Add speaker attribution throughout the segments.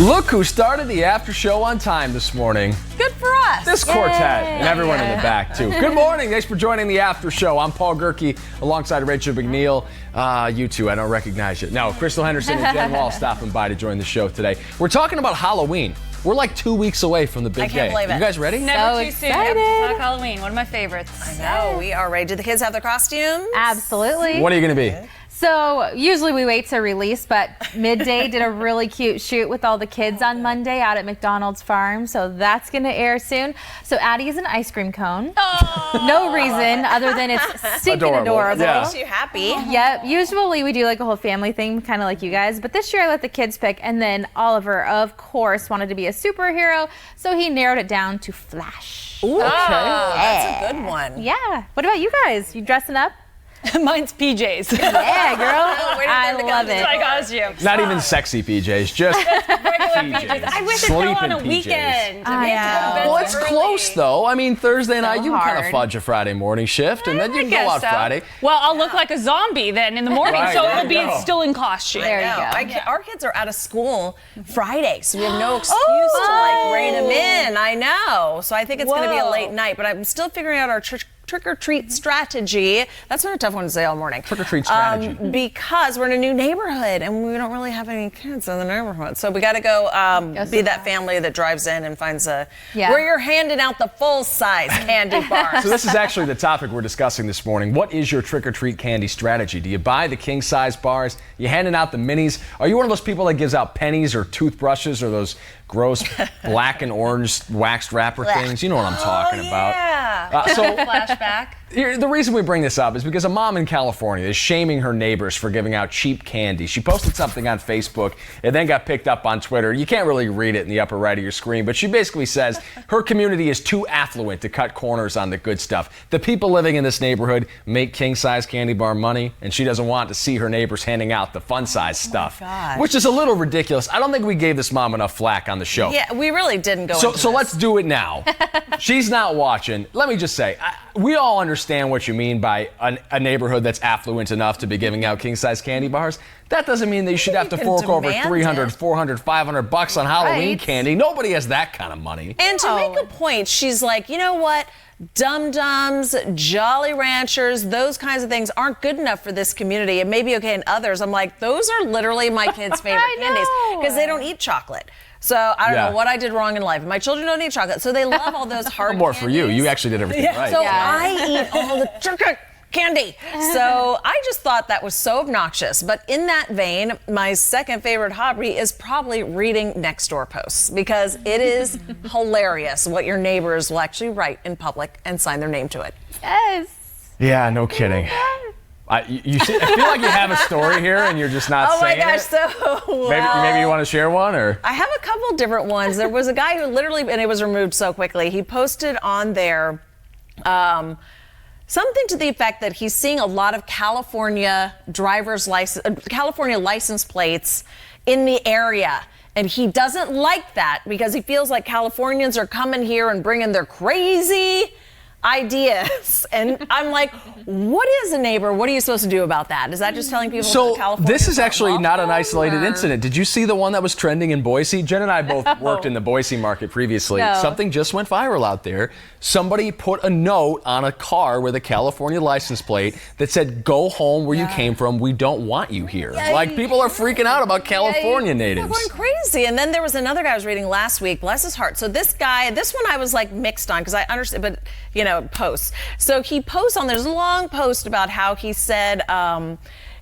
Speaker 1: Look who started the after show on time this morning.
Speaker 2: Good for us.
Speaker 1: This quartet and everyone in the back, too. Good morning. Thanks for joining the after show. I'm Paul Gerke alongside Rachel McNeil. You two, I don't recognize you. No, Crystal Henderson and Jen Wall stopping by to join the show today. We're talking about Halloween. We're like 2 weeks away from the big day.
Speaker 2: I can't believe it.
Speaker 1: You guys ready?
Speaker 3: Never too soon. To talk Halloween. One of my favorites.
Speaker 2: I know. We are ready. Do the kids have their costumes?
Speaker 4: Absolutely.
Speaker 1: What are you going to be?
Speaker 4: So usually we wait to release, but Midday did a really cute shoot with all the kids on Monday out at McDonald's Farm. So that's going to air soon. So Addie is an ice cream cone.
Speaker 3: Oh.
Speaker 4: No reason other than it's stinking adorable.
Speaker 1: Yeah.
Speaker 2: Makes you happy.
Speaker 4: Yep. Usually we do like a whole family thing, kind of like you guys. But this year I let the kids pick. And then Oliver, of course, wanted to be a superhero. So he narrowed it down to Flash.
Speaker 2: Ooh,
Speaker 1: Okay.
Speaker 2: that's a good one.
Speaker 4: Yeah. What about you guys? You dressing up?
Speaker 3: Mine's PJs.
Speaker 4: Yeah, girl.
Speaker 2: Where did
Speaker 4: I
Speaker 2: they go?
Speaker 4: love
Speaker 3: That's my
Speaker 4: it.
Speaker 3: costume.
Speaker 1: Not even sexy PJs, just
Speaker 3: Regular
Speaker 1: PJs.
Speaker 3: PJs. I wish it fell on
Speaker 1: Sleeping
Speaker 3: a
Speaker 1: PJs.
Speaker 3: weekend.
Speaker 4: I know.
Speaker 1: Well, it's close, though. I mean, Thursday night, you can kind of
Speaker 4: hard.
Speaker 1: fudge a Friday morning shift, and then you can go out Friday.
Speaker 3: Well, I'll look like a zombie then in the morning,
Speaker 1: Right,
Speaker 3: so
Speaker 1: there
Speaker 3: it'll
Speaker 1: you
Speaker 3: be
Speaker 1: go.
Speaker 3: still in costume.
Speaker 4: There you
Speaker 2: No,
Speaker 4: go.
Speaker 2: our kids are out of school Friday, so we have no excuse to like rein them in. I know. So I think it's going to be a late night, but I'm still figuring out our trick-or-treat strategy. That's been a tough one to say all morning.
Speaker 1: Trick-or-treat strategy.
Speaker 2: Because we're in a new neighborhood and we don't really have any kids in the neighborhood. So we got to go be that family that drives in and finds where you're handing out the full-size candy bars.
Speaker 1: So this is actually the topic we're discussing this morning. What is your trick-or-treat candy strategy? Do you buy the king-size bars? You handing out the minis? Are you one of those people that gives out pennies or toothbrushes or those gross black and orange waxed wrapper things? You know what I'm talking about. So
Speaker 3: Flashback.
Speaker 1: the reason we bring this up is because a mom in California is shaming her neighbors for giving out cheap candy. She posted something on Facebook and then got picked up on Twitter. You can't really read it in the upper right of your screen, but she basically says her community is too affluent to cut corners on the good stuff. The people living in this neighborhood make king-size candy bar money, and she doesn't want to see her neighbors handing out the fun-size stuff,
Speaker 2: gosh.
Speaker 1: which is a little ridiculous. I don't think we gave this mom enough flack on the show.
Speaker 2: Yeah, we really didn't go into
Speaker 1: So
Speaker 2: this.
Speaker 1: let's do it now. She's not watching. Let me just say, we all understand what you mean by a neighborhood that's affluent enough to be giving out king-size candy bars. That doesn't mean that you should have to
Speaker 2: can
Speaker 1: fork over
Speaker 2: demand
Speaker 1: $300,
Speaker 2: it.
Speaker 1: $400, $500 on Halloween
Speaker 4: Right.
Speaker 1: candy. Nobody has that kind of money.
Speaker 2: And to make a point, she's like, you know what? Dum-Dums, Jolly Ranchers, those kinds of things aren't good enough for this community. It may be okay in others. I'm like, those are literally my kids' favorite
Speaker 4: I
Speaker 2: candies
Speaker 4: know.
Speaker 2: because they don't eat chocolate. So I don't
Speaker 1: Yeah.
Speaker 2: know what I did wrong in life. My children don't eat chocolate, so they love all those hard
Speaker 1: More for you.
Speaker 2: candies.
Speaker 1: You actually did everything right.
Speaker 2: So
Speaker 4: Yeah.
Speaker 2: I eat all the chocolate candy. So I just thought that was so obnoxious. But in that vein, my second favorite hobby is probably reading Nextdoor posts because it is hilarious what your neighbors will actually write in public and sign their name to it.
Speaker 4: Yes.
Speaker 1: Yeah, no kidding. I feel like you have a story here and you're just not
Speaker 2: Oh my
Speaker 1: saying
Speaker 2: gosh,
Speaker 1: it.
Speaker 2: so
Speaker 1: Maybe you want to share one, or?
Speaker 2: I have a couple different ones. There was a guy who literally, and it was removed so quickly, he posted on there something to the effect that he's seeing a lot of California California license plates in the area. And he doesn't like that because he feels like Californians are coming here and bringing their crazy ideas. And I'm like, what is a neighbor? What are you supposed to do about that? Is that just telling people
Speaker 1: So
Speaker 2: that California
Speaker 1: this is actually not an isolated
Speaker 2: or-
Speaker 1: incident. Did you see the one that was trending in Boise? Jen and I both worked in the Boise market previously.
Speaker 4: No.
Speaker 1: Something just went viral out there. Somebody put a note on a car with a California license plate that said, "Go home where you came from. We don't want you here." Like, people are freaking out about California
Speaker 2: They're
Speaker 1: natives.
Speaker 2: going crazy. And then there was another guy I was reading last week, bless his heart. So this one I was like mixed on because I understand, but posts. So he posts on, there's a long post about how he said,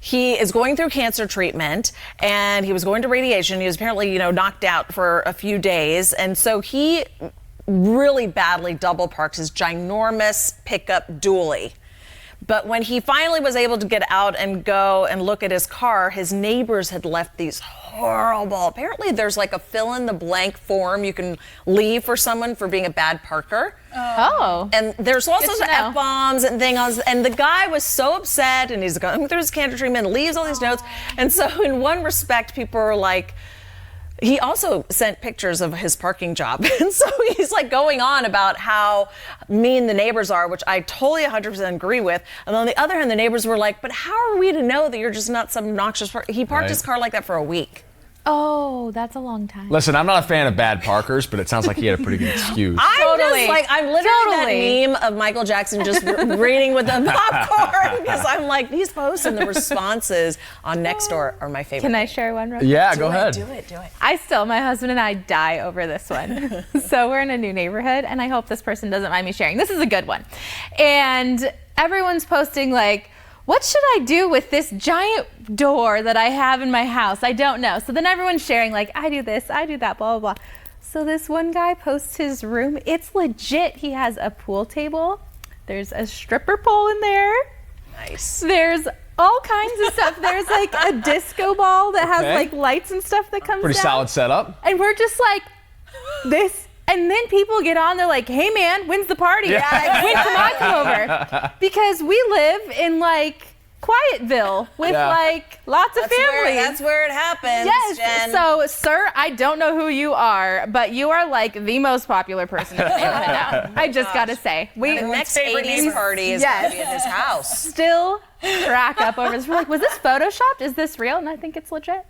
Speaker 2: he is going through cancer treatment and he was going to radiation. He was apparently, knocked out for a few days. And so he really badly double parked his ginormous pickup dually. But when he finally was able to get out and go and look at his car, his neighbors had left these horrible, apparently there's like a fill-in-the-blank form you can leave for someone for being a bad parker.
Speaker 4: Oh.
Speaker 2: And there's all sorts of
Speaker 4: to know.
Speaker 2: F-bombs and things. And the guy was so upset, and he's going through his cancer treatment, leaves all these notes. And so in one respect, people are like, he also sent pictures of his parking job. And so he's like going on about how mean the neighbors are, which I totally 100% agree with. And on the other hand, the neighbors were like, but how are we to know that you're just not some obnoxious He parked his car like that for a week.
Speaker 4: Oh, that's a long time.
Speaker 1: Listen, I'm not a fan of bad parkers, but it sounds like he had a pretty good excuse.
Speaker 2: I'm
Speaker 4: Totally.
Speaker 2: just like, I'm literally that meme of Michael Jackson just reading with the popcorn because I'm like, these posts and the responses on Nextdoor are my favorite.
Speaker 4: Can I share one real quick?
Speaker 1: Yeah, go ahead.
Speaker 2: Do it.
Speaker 4: My husband and I die over this one. So we're in a new neighborhood, and I hope this person doesn't mind me sharing. This is a good one. And everyone's posting like, what should I do with this giant door that I have in my house? I don't know. So then everyone's sharing like, I do this, I do that, blah, blah, blah. So this one guy posts his room. It's legit. He has a pool table. There's a stripper pole in there.
Speaker 2: Nice.
Speaker 4: There's all kinds of stuff. There's like a disco ball that has
Speaker 1: Okay.
Speaker 4: like lights and stuff that comes
Speaker 1: Pretty
Speaker 4: down.
Speaker 1: solid setup.
Speaker 4: And we're just like, this. And then people get on, they're like, hey man, when's the party?
Speaker 1: Yeah.
Speaker 4: When can I come over? Because we live in like Quietville with
Speaker 1: Yeah.
Speaker 4: like lots of families.
Speaker 2: That's where it happens,
Speaker 4: Yes.
Speaker 2: Jen.
Speaker 4: So, sir, I don't know who you are, but you are like the most popular person in the neighborhood now. I just got to say. We
Speaker 2: the next
Speaker 3: favorite
Speaker 2: 80s
Speaker 3: neighbor.
Speaker 2: party is
Speaker 4: Yes.
Speaker 2: going to be at his house.
Speaker 4: still crack up over this. We're like, was this photoshopped? Is this real? And I think it's legit.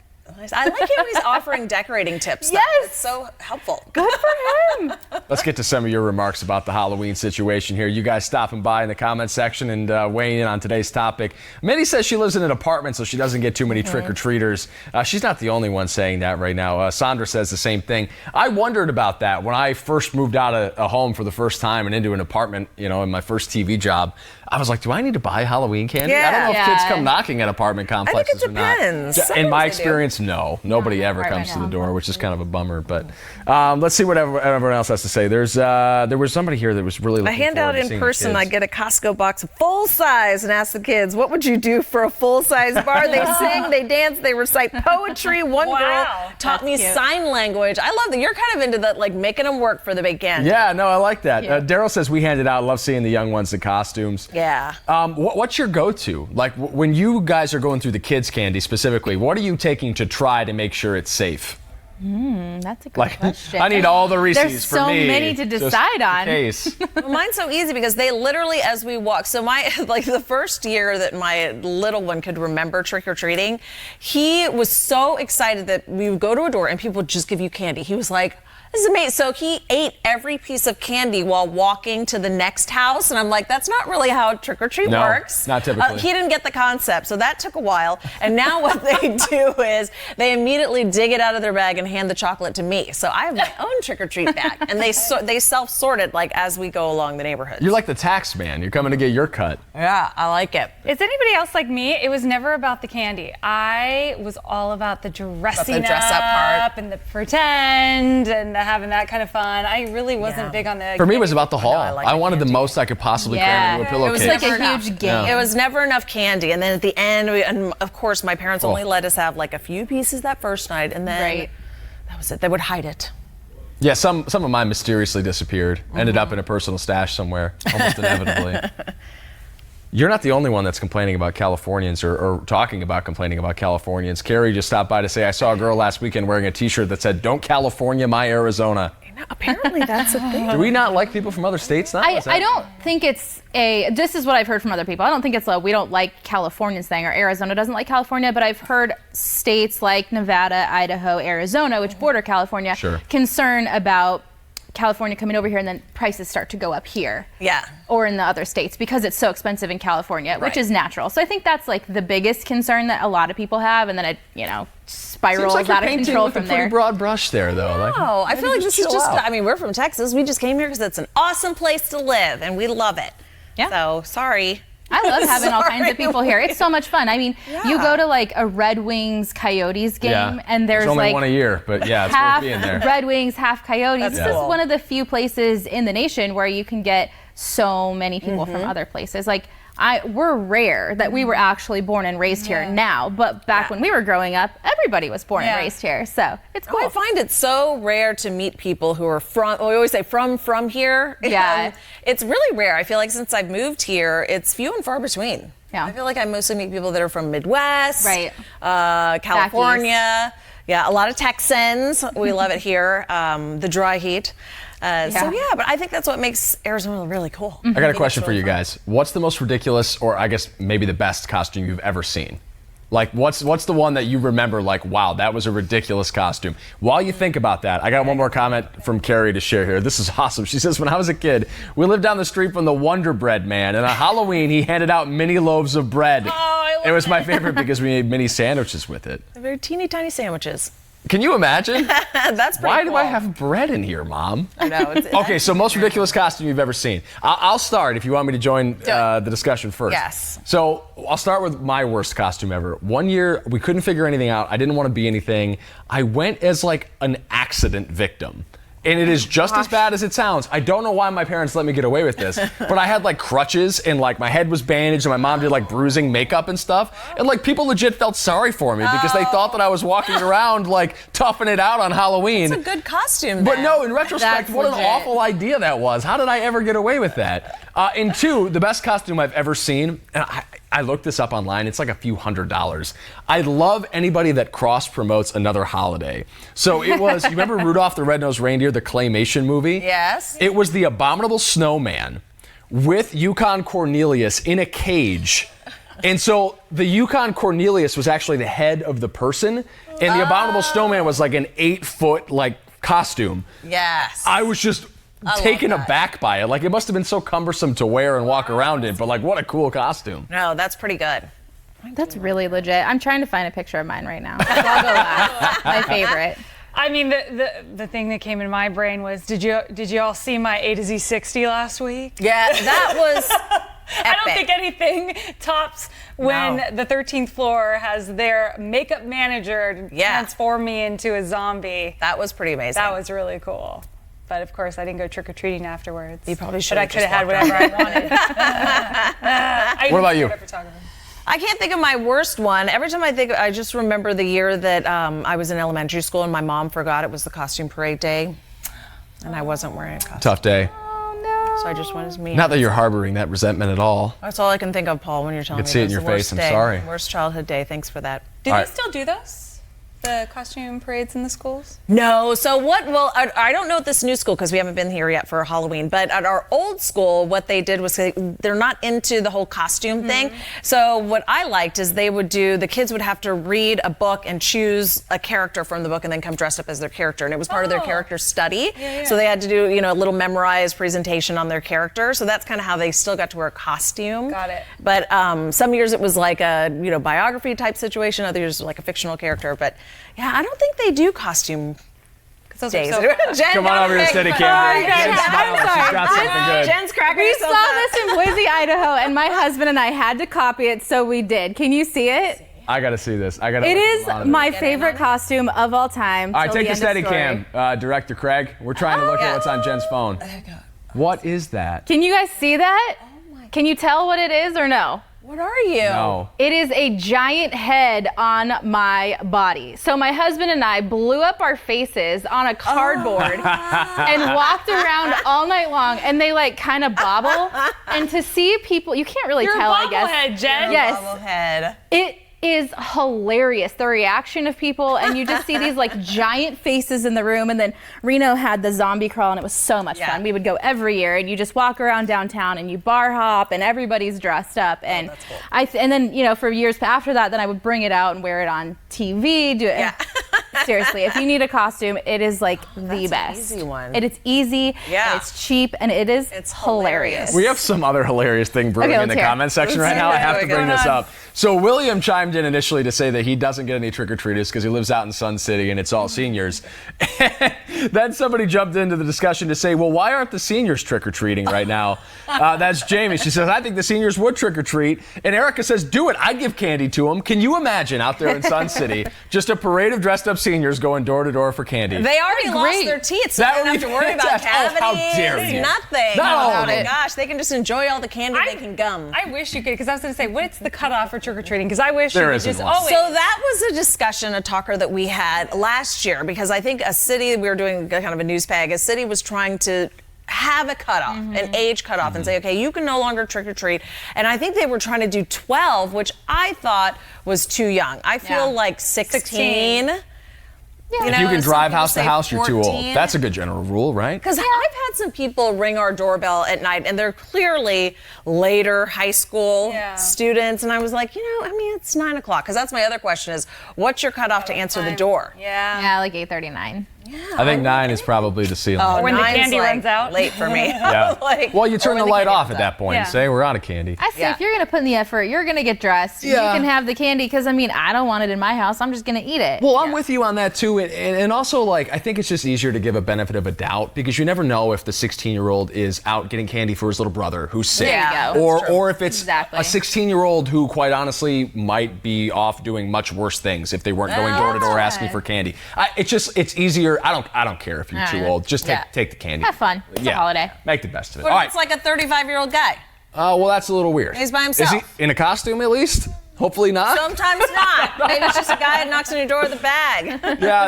Speaker 2: I like it when he's offering decorating tips. though.
Speaker 4: Yes.
Speaker 2: It's so helpful.
Speaker 4: Good for him.
Speaker 1: Let's get to some of your remarks about the Halloween situation here. You guys stopping by in the comment section and weighing in on today's topic. Minnie says she lives in an apartment, so she doesn't get too many trick-or-treaters. She's not the only one saying that right now. Sandra says the same thing. I wondered about that when I first moved out of a home for the first time and into an apartment, in my first TV job. I was like, do I need to buy Halloween candy? I don't know if
Speaker 4: Yeah.
Speaker 1: kids come knocking at apartment complexes or not.
Speaker 2: depends.
Speaker 1: In
Speaker 2: Sometimes
Speaker 1: my
Speaker 2: they do.
Speaker 1: experience, no. Nobody ever
Speaker 4: right
Speaker 1: comes to
Speaker 4: now.
Speaker 1: the door, which is kind of a bummer. But let's see what everyone else has to say. There was somebody here that was really
Speaker 2: I
Speaker 1: looking
Speaker 2: hand
Speaker 1: forward
Speaker 2: out
Speaker 1: to
Speaker 2: in
Speaker 1: seeing the
Speaker 2: person, I
Speaker 1: kids.
Speaker 2: get a Costco box full size and ask the kids, what would you do for a full size bar? They sing, they dance, they recite poetry. One girl
Speaker 3: Wow.
Speaker 2: taught me
Speaker 4: That's cute.
Speaker 2: sign language. I love that. You're kind of into that, like making them work for the big candy.
Speaker 1: Yeah, no, I like that.
Speaker 4: Yeah.
Speaker 1: Daryl says we handed out. Love seeing the young ones in costumes.
Speaker 2: Yeah.
Speaker 1: What's your go-to? Like when you guys are going through the kids' candy specifically, what are you taking to try to make sure it's safe?
Speaker 4: That's a good
Speaker 1: Like,
Speaker 4: question.
Speaker 1: I need all the Reese's
Speaker 4: There's
Speaker 1: for
Speaker 4: so
Speaker 1: me.
Speaker 4: many to
Speaker 1: just
Speaker 4: decide
Speaker 1: in
Speaker 4: on.
Speaker 1: case.
Speaker 2: Well, mine's so easy because they literally, as we walk, so the first year that my little one could remember trick-or-treating, he was so excited that we would go to a door and people would just give you candy. He was like, this is amazing. So he ate every piece of candy while walking to the next house. And I'm like, that's not really how trick-or-treat
Speaker 1: No,
Speaker 2: works.
Speaker 1: not typically.
Speaker 2: He didn't get the concept. So that took a while. And now what they do is they immediately dig it out of their bag and hand the chocolate to me. So I have my own trick-or-treat bag. And they self-sort it like as we go along the neighborhood.
Speaker 1: You're like the tax man. You're coming to get your cut.
Speaker 2: Yeah, I like it.
Speaker 3: Is anybody else like me? It was never about the candy. I was all about the dressing
Speaker 2: dress up part.
Speaker 3: and the pretend and having that kind of fun. I really wasn't big on the.
Speaker 1: For me, it was about the haul.
Speaker 2: I like
Speaker 1: I
Speaker 2: the
Speaker 1: wanted the
Speaker 2: candy.
Speaker 1: most I could possibly cram into a
Speaker 4: it was
Speaker 1: pillowcase.
Speaker 4: like a
Speaker 2: Never
Speaker 4: huge game.
Speaker 1: Yeah.
Speaker 2: It was never enough candy. And then at the end, and of course, my parents only let us have like a few pieces that first night. And then
Speaker 4: Right.
Speaker 2: that was it. They would hide it.
Speaker 1: Yeah, some of mine mysteriously disappeared. Ended up in a personal stash somewhere, almost inevitably. You're not the only one that's complaining about Californians or talking about complaining about Californians. Carrie just stopped by to say, I saw a girl last weekend wearing a t-shirt that said, "Don't California my Arizona."
Speaker 2: Apparently, that's a thing.
Speaker 1: Do we not like people from other states now? Is that-
Speaker 4: I don't think it's this is what I've heard from other people. I don't think it's a we don't like Californians thing or Arizona doesn't like California, but I've heard states like Nevada, Idaho, Arizona, which border California,
Speaker 1: Sure.
Speaker 4: concern about California coming over here and then prices start to go up here.
Speaker 2: Yeah.
Speaker 4: Or in the other states because it's so expensive in California, which
Speaker 2: Right.
Speaker 4: is natural. So I think that's like the biggest concern that a lot of people have, and then it, spirals
Speaker 1: Seems like you're
Speaker 4: out of
Speaker 1: painting
Speaker 4: control
Speaker 1: with
Speaker 4: from
Speaker 1: a pretty
Speaker 4: there.
Speaker 1: broad brush there, though. Like,
Speaker 2: Oh, I feel like this is
Speaker 1: chill
Speaker 2: just,
Speaker 1: out.
Speaker 2: I mean, we're from Texas. We just came here because it's an awesome place to live and we love it.
Speaker 4: Yeah.
Speaker 2: So, sorry.
Speaker 4: I love having all kinds
Speaker 2: Sorry.
Speaker 4: of people here. It's so much fun. I mean, you go to like a Red Wings Coyotes game,
Speaker 1: Yeah.
Speaker 4: and there's
Speaker 1: only
Speaker 4: like
Speaker 1: one a year, but yeah, it's worth
Speaker 4: half
Speaker 1: being there.
Speaker 4: Red Wings, half Coyotes.
Speaker 2: That's
Speaker 4: This is
Speaker 2: cool.
Speaker 4: one of the few places in the nation where you can get so many people from other places. Like we're rare that we were actually born and raised here now, but back when we were growing up, everybody was born and raised here. So it's cool.
Speaker 2: Oh, I find it so rare to meet people who are from, we always say from here.
Speaker 4: Yeah.
Speaker 2: It's really rare. I feel like since I've moved here, it's few and far between.
Speaker 4: Yeah.
Speaker 2: I feel like I mostly meet people that are from Midwest,
Speaker 4: Right.
Speaker 2: California. Yeah, a lot of Texans. We love it here. The dry heat. So yeah, but I think that's what makes Arizona really cool.
Speaker 1: I got a question for you guys. What's the most ridiculous, or I guess maybe the best costume you've ever seen? Like, what's the one that you remember, like, wow, that was a ridiculous costume? While you think about that, I got one more comment from Carrie to share here. This is awesome. She says, when I was a kid, we lived down the street from the Wonder Bread man, and on Halloween, he handed out mini loaves of bread.
Speaker 2: Oh, I love
Speaker 1: it was my favorite because we made mini sandwiches with it.
Speaker 2: They're very teeny tiny sandwiches.
Speaker 1: Can you imagine?
Speaker 2: That's pretty
Speaker 1: Why
Speaker 2: cool.
Speaker 1: do I have bread in here, Mom?
Speaker 2: I know.
Speaker 1: Okay, so most ridiculous costume you've ever seen. I'll start if you want me to join the discussion first.
Speaker 2: Yes.
Speaker 1: So I'll start with my worst costume ever. One year, we couldn't figure anything out. I didn't want to be anything. I went as like an accident victim. And it is just as bad as it sounds. I don't know why my parents let me get away with this, but I had like crutches and like my head was bandaged and my mom did like bruising makeup and stuff. And like people legit felt sorry for me because they thought that I was walking around like toughing it out on Halloween.
Speaker 2: It's a good costume.
Speaker 1: But
Speaker 2: then.
Speaker 1: no, in retrospect,
Speaker 4: That's
Speaker 1: what an
Speaker 4: legit.
Speaker 1: awful idea that was. How did I ever get away with that? And two, the best costume I've ever seen, and I looked this up online, it's like a few $100s. I love anybody that cross-promotes another holiday. So it was, you remember Rudolph the Red-Nosed Reindeer, the claymation movie?
Speaker 2: Yes.
Speaker 1: It was the Abominable Snowman with Yukon Cornelius in a cage. And so the Yukon Cornelius was actually the head of the person, and the Abominable Snowman was like an 8-foot like costume.
Speaker 2: Yes.
Speaker 1: I was just taken
Speaker 2: that.
Speaker 1: aback by it. Like, it must have been so cumbersome to wear and walk around in, but like, what a cool costume.
Speaker 2: No, that's pretty good.
Speaker 4: That's really legit. I'm trying to find a picture of mine right now. So I'll go last. My favorite.
Speaker 3: I mean, the thing that came in my brain was, did you all see my A to Z 60 last week?
Speaker 2: Yeah, that was epic.
Speaker 3: I don't think anything tops when the 13th floor has their makeup manager transform me into a zombie.
Speaker 2: That was pretty amazing.
Speaker 3: That was really cool. But of course, I didn't go trick-or-treating afterwards.
Speaker 2: You probably should.
Speaker 3: But I could have had whatever I wanted.
Speaker 1: What about you?
Speaker 2: I can't think of my worst one. Every time I think, I just remember the year that I was in elementary school and my mom forgot it was the costume parade day, and I wasn't wearing a costume.
Speaker 1: Tough day.
Speaker 2: So I just went as me.
Speaker 1: Not that you're harboring that resentment at all.
Speaker 2: That's all I can think of, Paul, when you're telling me.
Speaker 1: I can see it in your face. I'm sorry.
Speaker 2: Worst childhood day. Thanks for that.
Speaker 3: Do
Speaker 1: All
Speaker 3: they
Speaker 1: right.
Speaker 3: still do those? The costume parades in the schools?
Speaker 2: No. So what? Well, I don't know at this new school because we haven't been here yet for Halloween. But at our old school, what they did was they're not into the whole costume thing. So what I liked is the kids would have to read a book and choose a character from the book and then come dressed up as their character. And it was part of their character study. So they had to do a little memorized presentation on their character. So that's kind of how they still got to wear a costume.
Speaker 3: Got it.
Speaker 2: But some years it was like a biography type situation. Other years like a fictional character. But yeah, I don't think they do costume
Speaker 3: Those
Speaker 2: days.
Speaker 3: are so fun.
Speaker 2: Jen,
Speaker 1: Come on over here, steady camera. Jen, smile. She's got something good.
Speaker 2: Jen's cracking
Speaker 4: We
Speaker 2: herself
Speaker 4: saw
Speaker 2: up.
Speaker 4: this in Boise, Idaho, and my husband and I had to copy it, so we did. Can you see it?
Speaker 1: I gotta see this.
Speaker 4: It is my favorite costume of all time.
Speaker 1: All right,
Speaker 4: till
Speaker 1: take the
Speaker 4: end of
Speaker 1: steady
Speaker 4: story.
Speaker 1: cam, Director Craig. We're trying to look at what's on Jen's phone. What is that?
Speaker 4: Can you guys see that? Can you tell what it is or no?
Speaker 2: What are you?
Speaker 1: No.
Speaker 4: It is a giant head on my body. So my husband and I blew up our faces on a cardboard and walked around all night long, and they like kind of bobble. And to see people, you can't really
Speaker 3: You're
Speaker 4: tell,
Speaker 3: a
Speaker 4: I guess.
Speaker 3: bobblehead, Jen.
Speaker 4: Yes.
Speaker 2: Bobblehead.
Speaker 4: It is hilarious, the reaction of people, and you just see these like giant faces in the room. And then Reno had the zombie crawl, and it was so much fun. We would go every year, and you just walk around downtown and you bar hop, and everybody's dressed up. And
Speaker 2: that's cool.
Speaker 4: and then for years after that, then I would bring it out and wear it on TV. Do it.
Speaker 2: Yeah.
Speaker 4: Seriously, if you need a costume, it is like the
Speaker 2: that's an
Speaker 4: best.
Speaker 2: easy one.
Speaker 4: It's easy.
Speaker 2: Yeah.
Speaker 4: And it's cheap, and it's hilarious.
Speaker 1: We have some other hilarious thing brewing
Speaker 4: Okay,
Speaker 1: in the
Speaker 4: let's hear it.
Speaker 1: comment section right now. I have to bring this up. So William chimed in initially to say that he doesn't get any trick-or-treaters because he lives out in Sun City and it's all seniors. Then somebody jumped into the discussion to say, well, why aren't the seniors trick-or-treating right now? That's Jamie. She says, I think the seniors would trick-or-treat. And Erica says, do it. I'd give candy to them. Can you imagine out there in Sun City, just a parade of dressed-up seniors going door to door for candy?
Speaker 2: They already lost
Speaker 4: great.
Speaker 2: their teeth, so
Speaker 1: That
Speaker 2: they don't
Speaker 1: would
Speaker 2: have
Speaker 1: be
Speaker 2: to worry about
Speaker 1: fantastic.
Speaker 2: cavities.
Speaker 1: Oh, how dare you.
Speaker 2: Nothing.
Speaker 1: No.
Speaker 2: Oh my gosh, they can just enjoy all the candy they can gum.
Speaker 3: I wish you could, because I was going to say, what's the cutoff for trick-or-treating? Because I wish
Speaker 1: There
Speaker 3: you could
Speaker 1: isn't
Speaker 3: just
Speaker 1: one.
Speaker 3: always.
Speaker 2: So that was a discussion, a talker that we had last year, because I think a city, we were doing kind of a news bag, a city was trying to have a cutoff, an age cutoff, and say, okay, you can no longer trick or treat. And I think they were trying to do 12, which I thought was too young. I feel like 16.
Speaker 1: If you can
Speaker 2: some
Speaker 1: drive
Speaker 2: people
Speaker 1: house to
Speaker 2: say
Speaker 1: house, you're too old.
Speaker 2: 14.
Speaker 1: That's a good general rule, right?
Speaker 2: Because I've had some people ring our doorbell at night, and they're clearly later high school students. And I was like, it's 9 o'clock. Because that's my other question is, what's your cutoff to answer the door?
Speaker 4: Yeah, like 8:39.
Speaker 1: I think 9 is probably the ceiling.
Speaker 2: Oh,
Speaker 3: when the
Speaker 2: 9's
Speaker 3: candy
Speaker 2: like
Speaker 3: runs out.
Speaker 2: late for me.
Speaker 1: Yeah. Well, you turn the light off at that point and
Speaker 3: Yeah.
Speaker 1: say, we're out of candy.
Speaker 4: I say if you're going to put in the effort, you're going to get dressed.
Speaker 1: Yeah.
Speaker 4: You can have the candy because, I don't want it in my house. I'm just going to eat it.
Speaker 1: Well, I'm with you on that too, and also I think it's just easier to give a benefit of a doubt because you never know if the 16-year-old is out getting candy for his little brother who's sick,
Speaker 4: There you go.
Speaker 1: or if it's
Speaker 4: Exactly.
Speaker 1: a 16-year-old who, quite honestly, might be off doing much worse things if they weren't going door to door asking for candy. It's easier. I don't care if you're too old. Just take the candy.
Speaker 4: Have fun. It's a holiday.
Speaker 1: Make the best of it.
Speaker 2: What
Speaker 1: All
Speaker 2: if
Speaker 1: right.
Speaker 2: it's like a 35-year-old guy?
Speaker 1: Well, that's a little weird.
Speaker 2: He's by himself.
Speaker 1: Is he in a costume at least? Hopefully not.
Speaker 2: Sometimes not. Maybe it's just a guy that knocks on your door with a bag.
Speaker 1: Yeah,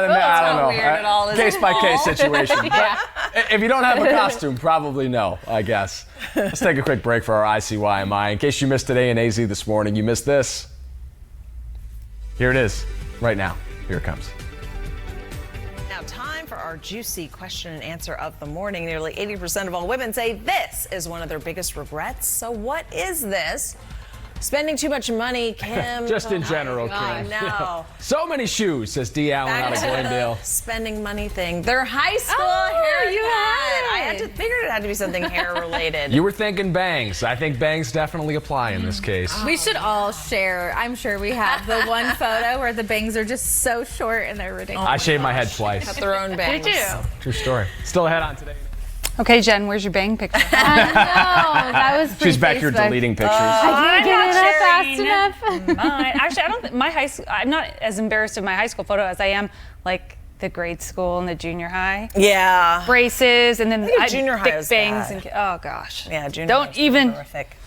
Speaker 1: then I don't know.
Speaker 2: weird at all, is it?
Speaker 1: Case by case situation. But if you don't have a costume, probably no, I guess. Let's take a quick break for our ICYMI. In case you missed today in AZ this morning, you missed this. Here it is, right now. Here it comes.
Speaker 2: Now, time for our juicy question and answer of the morning. Nearly 80% of all women say this is one of their biggest regrets. So what is this? Spending too much money, Kim.
Speaker 1: Just in general, Kim.
Speaker 2: I know.
Speaker 1: So many shoes, says D. Allen out
Speaker 2: Back
Speaker 1: of
Speaker 2: to
Speaker 1: Glendale.
Speaker 2: the spending money thing. Their high school haircut.
Speaker 4: you had
Speaker 2: I had to figure it had to be something hair related.
Speaker 1: You were thinking bangs. I think bangs definitely apply in this case.
Speaker 4: We should all share. I'm sure we have the one photo where the bangs are just so short and they're ridiculous.
Speaker 1: I shaved my head twice.
Speaker 2: Cut their own bangs.
Speaker 3: Did you?
Speaker 1: True story. Still ahead on today.
Speaker 3: Okay, Jen, where's your bang picture?
Speaker 4: I know. That was
Speaker 1: She's back here
Speaker 4: pre-Facebook.
Speaker 1: deleting pictures.
Speaker 4: I
Speaker 3: I'm
Speaker 4: didn't get it
Speaker 3: not
Speaker 4: up fast enough.
Speaker 3: Mine. Actually, I don't think my high school, I'm not as embarrassed of my high school photo as I am like the grade school and the junior high.
Speaker 2: Yeah.
Speaker 3: Braces and then
Speaker 2: think junior high
Speaker 3: thick
Speaker 2: was
Speaker 3: bangs
Speaker 2: bad.
Speaker 3: and oh gosh.
Speaker 2: Yeah, junior
Speaker 3: Don't
Speaker 2: high was
Speaker 3: even
Speaker 2: horrific.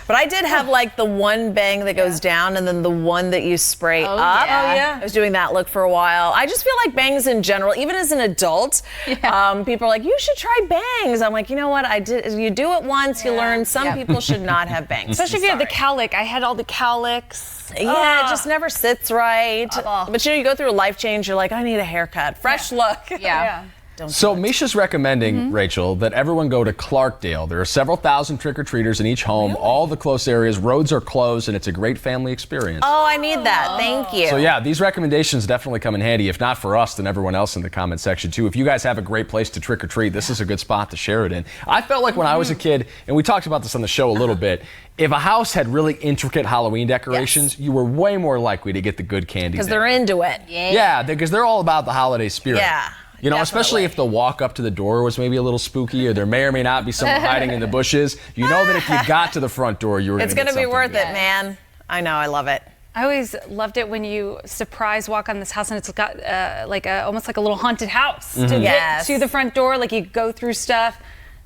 Speaker 2: But I did have like the one bang that goes down and then the one that you spray up.
Speaker 4: yeah.
Speaker 3: Oh, yeah.
Speaker 2: I was doing that look for a while. I just feel like bangs in general, even as an adult, people are like, you should try bangs. I'm like, you know what? You do it once, you learn. Some people should not have bangs.
Speaker 3: especially if you have the cowlick. I had all the cowlicks.
Speaker 2: Yeah, it just never sits right. But you go through a life change, you're like, I need a haircut. Fresh look.
Speaker 4: Yeah.
Speaker 1: So Misha's recommending, Rachel, that everyone go to Clarkdale. There are several thousand trick-or-treaters in each home. All the close areas, roads are closed, and it's a great family experience.
Speaker 2: Oh, I need that. Thank you.
Speaker 1: So yeah, these recommendations definitely come in handy. If not for us, then everyone else in the comment section too. If you guys have a great place to trick or treat, this is a good spot to share it in. I felt like when I was a kid, and we talked about this on the show a little bit, if a house had really intricate Halloween decorations, you were way more likely to get the good candy.
Speaker 2: Because they're into it.
Speaker 1: Yeah, because they're all about the holiday spirit.
Speaker 2: Yeah.
Speaker 1: You know, especially
Speaker 2: definitely.
Speaker 1: if the walk up to the door was maybe a little spooky, or there may or may not be someone hiding in the bushes. You know that if you got to the front door, you were going to
Speaker 2: It's
Speaker 1: get
Speaker 2: going to be
Speaker 1: something
Speaker 2: worth
Speaker 1: good.
Speaker 2: it, man. I know. I love it.
Speaker 3: I always loved it when you surprise walk on this house and it's got almost like a little haunted house to
Speaker 2: Yes.
Speaker 3: get to the front door. Like you go through stuff.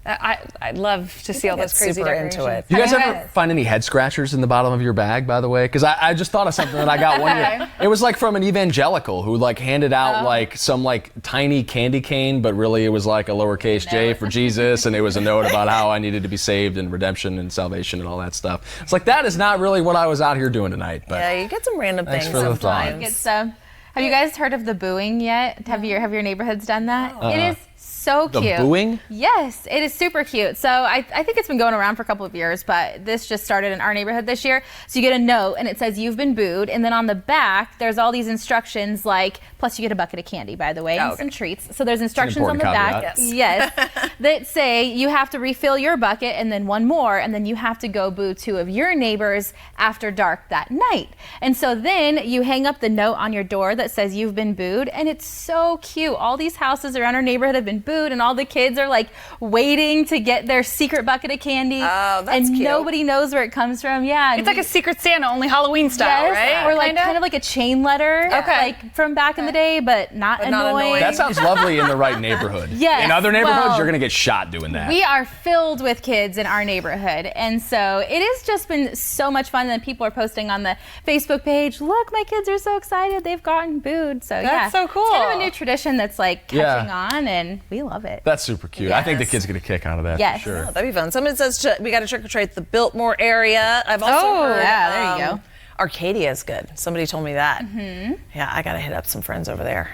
Speaker 3: I'd love to see all those crazy
Speaker 2: super
Speaker 3: decorations.
Speaker 2: into it.
Speaker 1: Do you guys ever find any head scratchers in the bottom of your bag, by the way? Because I just thought of something that I got one year. It was like from an evangelical who like handed out like some like tiny candy cane, but really it was like a lowercase j for Jesus, and it was a note about how I needed to be saved and redemption and salvation and all that stuff. It's like, that is not really what I was out here doing tonight. But
Speaker 2: Yeah, you get some random
Speaker 1: Thanks
Speaker 2: things
Speaker 1: for the thought.
Speaker 2: sometimes.
Speaker 4: Good stuff. Have you guys heard of the booing yet? Have your neighborhoods done that? It is so
Speaker 1: the
Speaker 4: cute.
Speaker 1: booing?
Speaker 4: Yes, it is super cute. So I think it's been going around for a couple of years, but this just started in our neighborhood this year. So you get a note and it says you've been booed, and then on the back there's all these instructions, like, plus you get a bucket of candy, by the way, and some treats. So there's instructions on the
Speaker 1: important
Speaker 4: back,
Speaker 1: caveat.
Speaker 4: yes, that say you have to refill your bucket and then one more, and then you have to go boo 2 of your neighbors after dark that night. And so then you hang up the note on your door that says you've been booed, and it's so cute. All these houses around our neighborhood have been booed, and all the kids are like waiting to get their secret bucket of candy.
Speaker 2: Oh, that's
Speaker 4: and
Speaker 2: cute.
Speaker 4: nobody knows where it comes from. Yeah,
Speaker 3: It's like a Secret Santa, only Halloween style,
Speaker 4: yes,
Speaker 3: right?
Speaker 4: or like kind of like a chain letter,
Speaker 3: Okay.
Speaker 4: like from back in the day, but not
Speaker 2: not
Speaker 4: annoying.
Speaker 2: annoying.
Speaker 1: That sounds lovely in the right neighborhood.
Speaker 4: Yes,
Speaker 1: In other neighborhoods,
Speaker 4: well,
Speaker 1: you're going to get shot doing that.
Speaker 4: We are filled with kids in our neighborhood, and so it has just been so much fun. And people are posting on the Facebook page, look, my kids are so excited, they've gotten booed. So
Speaker 3: That's so cool.
Speaker 4: It's kind of a new tradition that's like catching
Speaker 1: Yeah.
Speaker 4: on, and we love it.
Speaker 1: That's super cute. I think the
Speaker 2: Yes.
Speaker 1: kids get a kick out of that.
Speaker 4: Yes.
Speaker 1: For sure.
Speaker 2: Oh, that'd be fun. Someone says we got to trick or treat the Biltmore area. I've also
Speaker 4: Oh,
Speaker 2: heard.
Speaker 4: yeah, there you go.
Speaker 2: Arcadia is good. Somebody told me that. Mm-hmm. Yeah, I got to hit up some friends over there.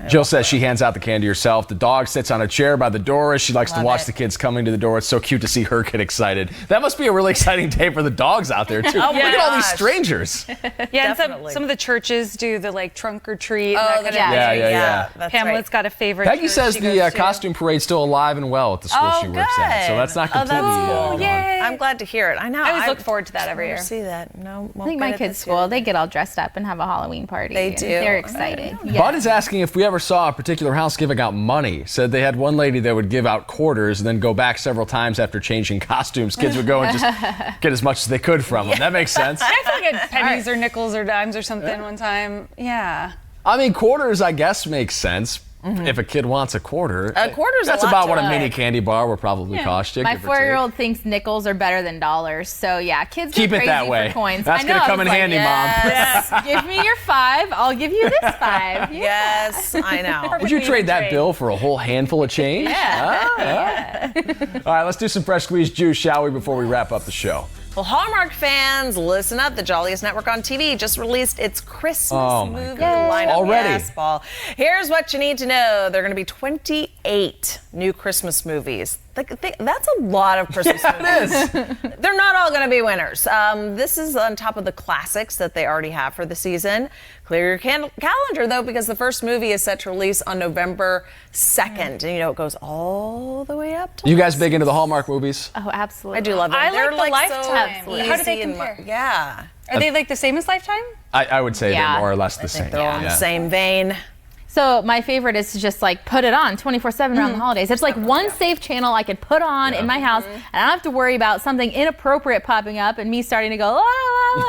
Speaker 1: Jill says she hands out the candy herself. The dog sits on a chair by the door as she likes to watch the kids coming to the door. It's so cute to see her get excited. That must be a really exciting day for the dogs out there, too. Look at all these strangers.
Speaker 3: Yeah, and some of the churches do the like trunk or treat.
Speaker 2: Oh,
Speaker 1: yeah.
Speaker 2: That's
Speaker 3: Pamela's got a favorite.
Speaker 1: Peggy
Speaker 3: church
Speaker 1: says
Speaker 3: she
Speaker 1: the
Speaker 3: goes to.
Speaker 1: costume parade's still alive and well at the school she works at. So that's not completely gone.
Speaker 3: Yay.
Speaker 2: I'm glad to hear it. I know.
Speaker 3: I always look forward to that every year.
Speaker 2: See that? No,
Speaker 4: I think my kids' school, they get all dressed up and have a Halloween party.
Speaker 2: They do.
Speaker 4: They're excited.
Speaker 1: Bud is asking if we ever saw a particular house giving out money. Said they had one lady that would give out quarters and then go back several times after changing costumes. Kids would go and just get as much as they could from them. That makes sense.
Speaker 3: I feel like pennies or nickels or dimes or something one time. Yeah.
Speaker 1: I mean, quarters, I guess, makes sense. If a kid wants a quarter,
Speaker 2: quarter's
Speaker 1: that's
Speaker 2: a lot
Speaker 1: about
Speaker 2: to
Speaker 1: what a
Speaker 2: like.
Speaker 1: mini candy bar will probably cost you.
Speaker 4: My
Speaker 1: give or take.
Speaker 4: 4-year-old thinks nickels are better than dollars. So yeah, kids
Speaker 1: Keep
Speaker 4: go
Speaker 1: it
Speaker 4: crazy
Speaker 1: that way.
Speaker 4: for coins.
Speaker 1: That's
Speaker 4: I know,
Speaker 1: gonna come
Speaker 4: I
Speaker 1: in
Speaker 4: was
Speaker 1: handy,
Speaker 4: like, Give me your 5. I'll give you this 5. Yeah.
Speaker 2: Yes, I know.
Speaker 1: Would you trade that bill for a whole handful of change?
Speaker 4: Yeah.
Speaker 1: All right, let's do some fresh squeezed juice, shall we, before we wrap up the show?
Speaker 2: Well, Hallmark fans, listen up. The Jolliest Network on TV just released its Christmas movie lineup.
Speaker 1: Already?
Speaker 2: Yes, Paul. Here's what you need to know. There are going to be 28 new Christmas movies. That's a lot of Christmas movies.
Speaker 1: It is.
Speaker 2: They're not all going to be winners. This is on top of the classics that they already have for the season. Clear your calendar, though, because the first movie is set to release on November 2nd. And, it goes all the way up to
Speaker 1: You guys big into the Hallmark movies?
Speaker 4: Oh, absolutely.
Speaker 2: I do love them.
Speaker 3: I
Speaker 2: They're
Speaker 3: like the Lifetime.
Speaker 2: So
Speaker 3: How do they
Speaker 2: easy and
Speaker 3: compare?
Speaker 2: yeah.
Speaker 3: Are they like the same as Lifetime?
Speaker 1: I would say
Speaker 4: Yeah.
Speaker 1: they're more or less the same.
Speaker 2: They're all in the same vein.
Speaker 4: So my favorite is to just like put it on 24/7 around the holidays. It's like one safe channel I could put on in my house, and I don't have to worry about something inappropriate popping up and me starting to go, la,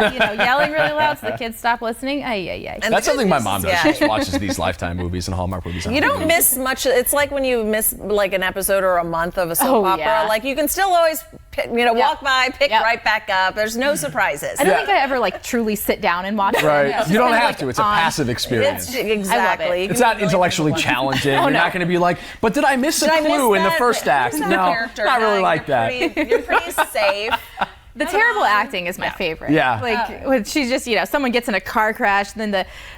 Speaker 4: la, la, yelling really loud so the kids stop listening. Ay.
Speaker 2: And
Speaker 1: That's something my mom does. She
Speaker 2: Yeah.
Speaker 1: just watches these Lifetime movies and Hallmark movies.
Speaker 2: You don't miss much. It's like when you miss like an episode or a month of a soap opera.
Speaker 4: yeah.
Speaker 2: Like you can still always walk by, pick right back up. There's no surprises.
Speaker 4: I don't think I ever like truly sit down and watch it.
Speaker 1: Right.
Speaker 4: It's
Speaker 1: You don't
Speaker 4: kind of,
Speaker 1: have
Speaker 4: like,
Speaker 1: to. It's a
Speaker 4: on.
Speaker 1: passive experience.
Speaker 2: It's exactly.
Speaker 1: It's not intellectually challenging. You're not going to be like, but did I miss a clue in the first act? No, not really like that.
Speaker 2: You're pretty safe.
Speaker 4: The terrible acting is my favorite.
Speaker 1: Yeah.
Speaker 4: Like when she's just, someone gets in a car crash, then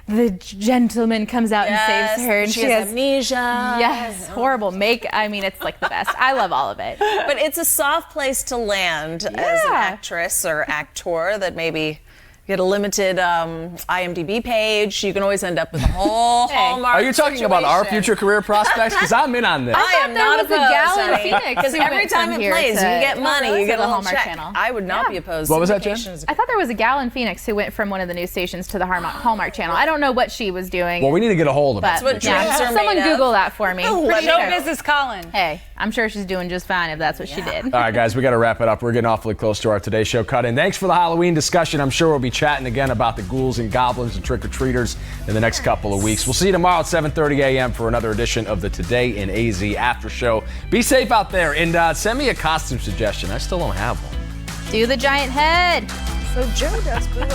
Speaker 4: the gentleman comes out and saves her, and
Speaker 2: she has amnesia.
Speaker 4: Yes, horrible. It's like the best. I love all of it.
Speaker 2: But it's a soft place to land as an actress or actor that maybe get a limited IMDb page. You can always end up with a whole Hallmark.
Speaker 1: Are you talking about our
Speaker 2: situation.
Speaker 1: future career prospects? Because I'm in on this.
Speaker 2: I am not
Speaker 4: was a
Speaker 2: opposed,
Speaker 4: gal in
Speaker 2: honey.
Speaker 4: Phoenix
Speaker 2: Because
Speaker 4: who
Speaker 2: every
Speaker 4: went
Speaker 2: time
Speaker 4: from
Speaker 2: it
Speaker 4: here
Speaker 2: plays,
Speaker 4: to-
Speaker 2: you get money, you get a
Speaker 4: the
Speaker 2: little
Speaker 4: Hallmark
Speaker 2: check.
Speaker 4: Channel.
Speaker 2: I would not be opposed.
Speaker 1: What was that, Jen?
Speaker 2: Syndication is
Speaker 4: I thought there was a gal in Phoenix who went from one of the news stations to the Hallmark Channel. I don't know what she was doing.
Speaker 1: Well, we need to get a hold of it.
Speaker 4: but
Speaker 2: what dreams are
Speaker 4: someone
Speaker 2: made of.
Speaker 4: Google that for me. Pretty
Speaker 3: Show
Speaker 4: sure.
Speaker 3: business Colin.
Speaker 4: Hey, I'm sure she's doing just fine if that's what she did.
Speaker 1: All right, guys, we got to wrap it up. We're getting awfully close to our Today Show cut-in. Thanks for the Halloween discussion. I'm sure we'll be chatting again about the ghouls and goblins and trick-or-treaters in the next couple of weeks. We'll see you tomorrow at 7:30 a.m. for another edition of the Today in AZ After Show. Be safe out there, and send me a costume suggestion. I still don't have one.
Speaker 4: Do the giant head.
Speaker 2: So Joe does good.